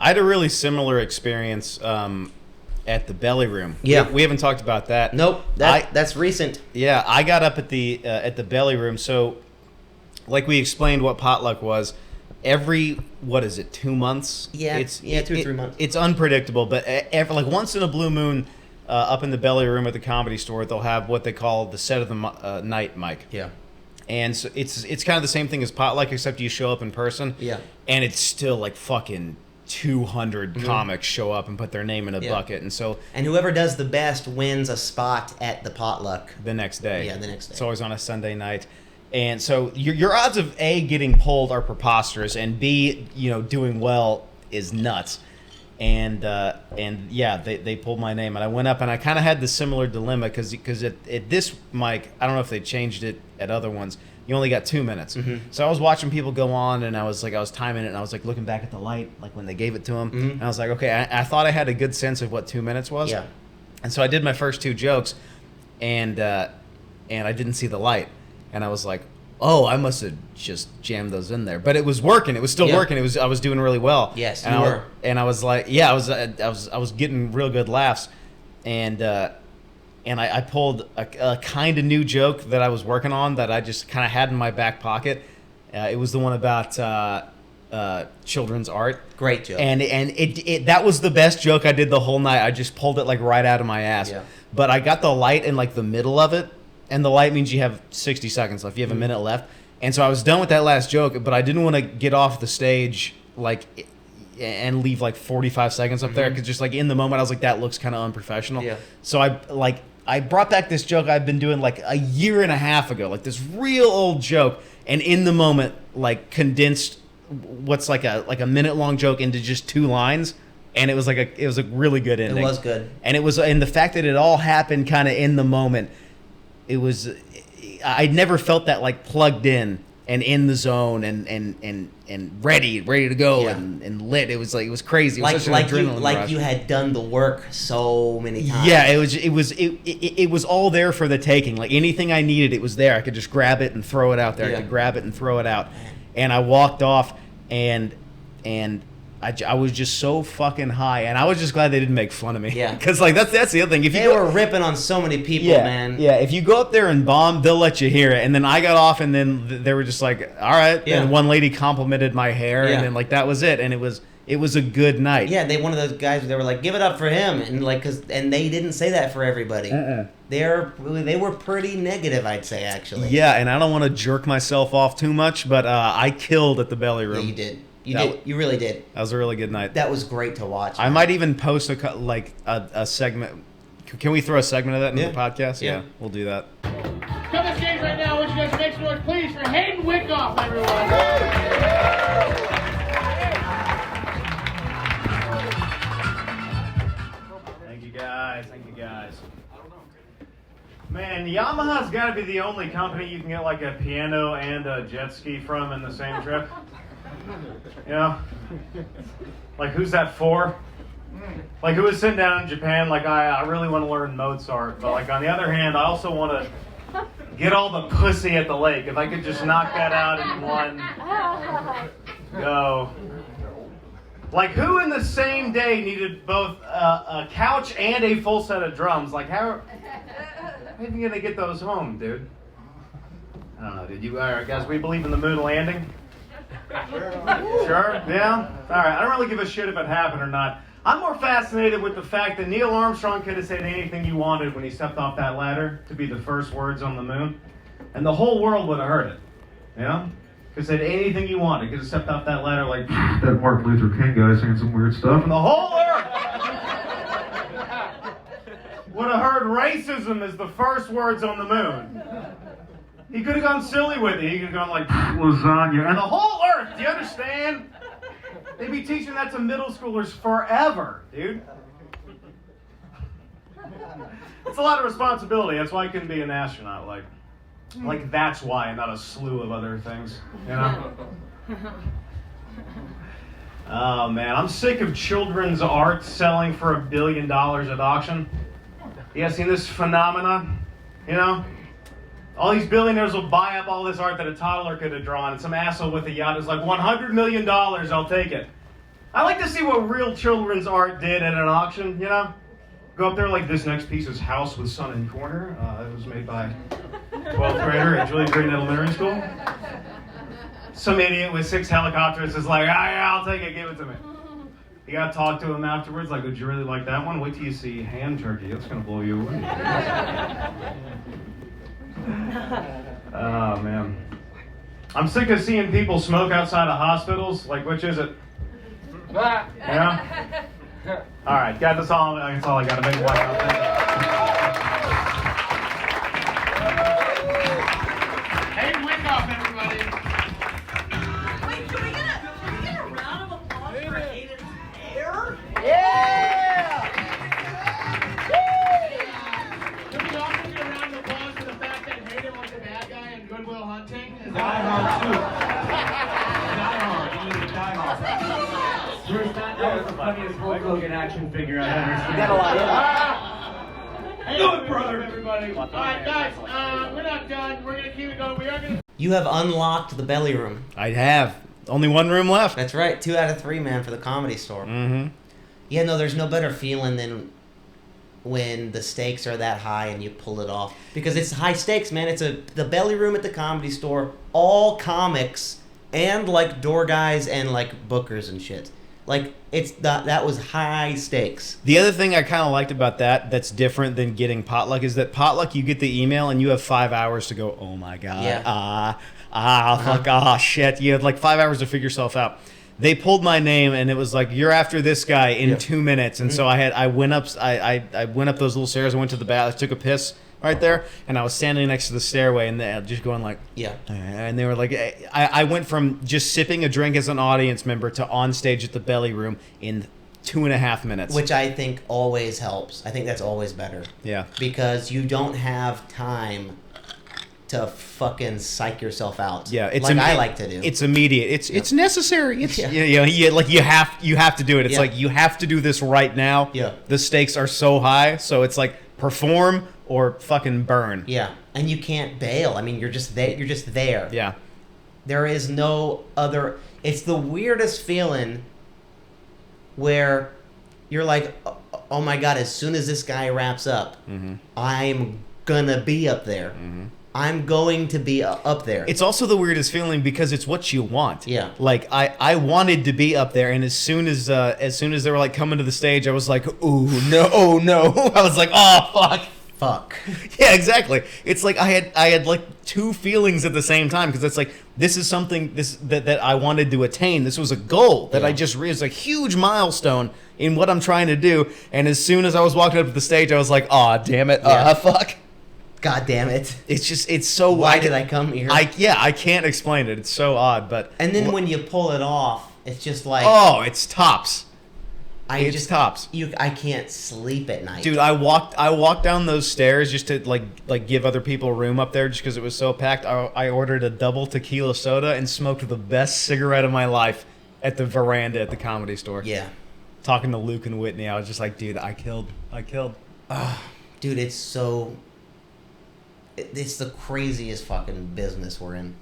I had a really similar experience at the Belly Room. Yeah. We haven't talked about that. Nope. That's recent. Yeah, I got up at the Belly Room. So, like we explained what potluck was, every, 2 months? Yeah, 2 or 3 months. It's unpredictable, but like once in a blue moon, up in the Belly Room at the Comedy Store, they'll have what they call the set of the night mic. Yeah. And so it's kind of the same thing as potluck, except you show up in person. Yeah. And it's still like fucking 200 comics show up and put their name in a bucket, and whoever does the best wins a spot at the potluck the next day. Yeah, the next day. It's always on a Sunday night, and so your odds of A, getting pulled are preposterous, and B, doing well is nuts. And yeah, they pulled my name, and I went up, and I kind of had the similar dilemma because at this mic, I don't know if they changed it at other ones. You only got 2 minutes. So I was watching people go on, and I was timing it, and I was like looking back at the light, like when they gave it to him. And I was like, okay, I thought I had a good sense of what 2 minutes was. Yeah. And so I did my first 2 jokes, and I didn't see the light, and I was like, oh, I must have just jammed those in there. But it was working. It was still working. I was doing really well. Yes, and you were. And I was like, yeah, I was getting real good laughs, and I pulled a kind of new joke that I was working on that I just kind of had in my back pocket. It was the one about children's art. Great joke. And it that was the best joke I did the whole night. I just pulled it like right out of my ass. Yeah. But I got the light in like the middle of it, and the light means you have 60 seconds left. You have a minute left. And so I was done with that last joke, but I didn't want to get off the stage like and leave like 45 seconds up there, because just like in the moment I was like, that looks kind of unprofessional. Yeah. So I brought back this joke I've been doing like a year and a half ago, like this real old joke, and in the moment like condensed what's like a minute long joke into just 2 lines, and it was a really good ending. It was good. And the fact that it all happened kind of in the moment, I'd never felt that like plugged in and in the zone and ready to go and lit. It was crazy. It was like you had done the work so many times. Yeah, it was all there for the taking. Like anything I needed, it was there. I could just grab it and throw it out there. I could grab it and throw it out. And I walked off, and I was just so fucking high, and I was just glad they didn't make fun of me. Yeah. Because like that's the other thing. If they were ripping on so many people, man. Yeah, if you go up there and bomb, they'll let you hear it. And then I got off, and then they were just like, all right. Yeah. And one lady complimented my hair, and then like that was it. And it was a good night. Yeah, one of those guys. They were like, "Give it up for him," and like, and they didn't say that for everybody. They were pretty negative, I'd say, actually. Yeah, and I don't want to jerk myself off too much, but I killed at the Belly Room. Yeah, you did. You really did. That was a really good night. That was great to watch. I might even post a segment. Can we throw a segment of that into the podcast? Yeah, we'll do that. Come to stage right now. I want you guys to make some noise, please, for Haydn Wyckoff, everyone. Thank you guys. Man, Yamaha's got to be the only company you can get like a piano and a jet ski from in the same trip. You know? Like, who's that for? Like, who was sitting down in Japan, like, I really want to learn Mozart, but like, on the other hand, I also want to get all the pussy at the lake. If I could just knock that out in one go. Like, who in the same day needed both a couch and a full set of drums? Like, how are you gonna get those home, dude? I don't know, dude. All right, guys, we believe in the moon landing? Sure? Yeah? All right, I don't really give a shit if it happened or not. I'm more fascinated with the fact that Neil Armstrong could have said anything you wanted when he stepped off that ladder to be the first words on the moon, and the whole world would have heard it. You know? Could have said anything you wanted. Could have stepped off that ladder like, that Martin Luther King guy saying some weird stuff, and the whole earth would have heard racism as the first words on the moon. He could have gone silly with it. He could have gone like, lasagna. And the whole earth, do you understand? They'd be teaching that to middle schoolers forever, dude. It's a lot of responsibility. That's why I couldn't be an astronaut. Like that's why, and not a slew of other things, you know? Oh, man. I'm sick of children's art selling for $1 billion at auction. You guys seen this phenomenon? You know? All these billionaires will buy up all this art that a toddler could have drawn, and some asshole with a yacht is like, $100 million, I'll take it. I like to see what real children's art did at an auction, you know? Go up there like, this next piece is House with Sun and Corner. It was made by 12th grader at Julia Green Elementary School. Some idiot with 6 helicopters is like, yeah, I'll take it, give it to me. You gotta talk to him afterwards, like, would you really like that one? Wait till you see hand turkey, it's gonna blow you away. Oh, man. I'm sick of seeing people smoke outside of hospitals. Like, which is it? Yeah? All right, got this all. That's all I got to make. Watch out. Haydn Wyckoff, everybody. Wait, can we get a round of applause for Hayden's hair? Yeah! Can we also get a round of applause for the fact that Hayden was the bad guy in Good Will Hunting? Die Hard 2. Die Hard. He was a Die Hard. Bruce, that was the funniest Hulk Hogan action figure I've ever seen. You got a lot in. Do it, brother, everybody. All right, guys, we're not done. We're going to keep it going. We are going to... You have unlocked the belly room. I have. Only one room left. That's right. 2 out of 3, man, for the Comedy Store. Mm-hmm. Yeah, no, there's no better feeling than when the stakes are that high and you pull it off. Because it's high stakes, man. It's the belly room at the Comedy Store. All comics and, like, door guys and, like, bookers and shit. Like, that was high stakes. The other thing I kind of liked about that's different than getting potluck is that potluck, you get the email and you have 5 hours to go, oh my God, Yeah. shit. You had like 5 hours to figure yourself out. They pulled my name and it was like, you're after this guy in 2 minutes. And so I went up those little stairs. I went to the bath. I took a piss right there, and I was standing next to the stairway, and they just going like, Yeah. and they were like, I went from just sipping a drink as an audience member to on stage at the belly room in 2.5 minutes. Which I think always helps. I think that's always better. Yeah. Because you don't have time to fucking psych yourself out. Yeah, it's like I like to do. It's immediate. It's necessary. It's Yeah. you have to do it. It's Yeah. like you have to do this right now. Yeah. The stakes are so high, so it's like perform or fucking burn. Yeah, and you can't bail. I mean, you're just there. You're just there. Yeah. There is no other. It's the weirdest feeling where you're like, oh my God, as soon as this guy wraps up, I'm gonna be up there. I'm going to be up there. It's also the weirdest feeling because it's what you want. Yeah. Like I wanted to be up there, and as soon as they were like coming to the stage, I was like, ooh, no, oh no. I was like, oh fuck. Yeah, exactly. It's like I had like 2 feelings at the same time, because it's like this is something that I wanted to attain. This was a goal that I just realized, a huge milestone in what I'm trying to do. And as soon as I was walking up to the stage, I was like, oh damn it, fuck. God damn it. It's so Why did I come here? I can't explain it. It's so odd, but And then when you pull it off, it's just like, oh, it's tops. it's tops. I can't sleep at night. Dude, I walked down those stairs just to like give other people room up there, just because it was so packed. I ordered a double tequila soda and smoked the best cigarette of my life at the veranda at the Comedy Store. Yeah. Talking to Luke and Whitney, I was just like, dude, I killed. Dude, it's the craziest fucking business we're in.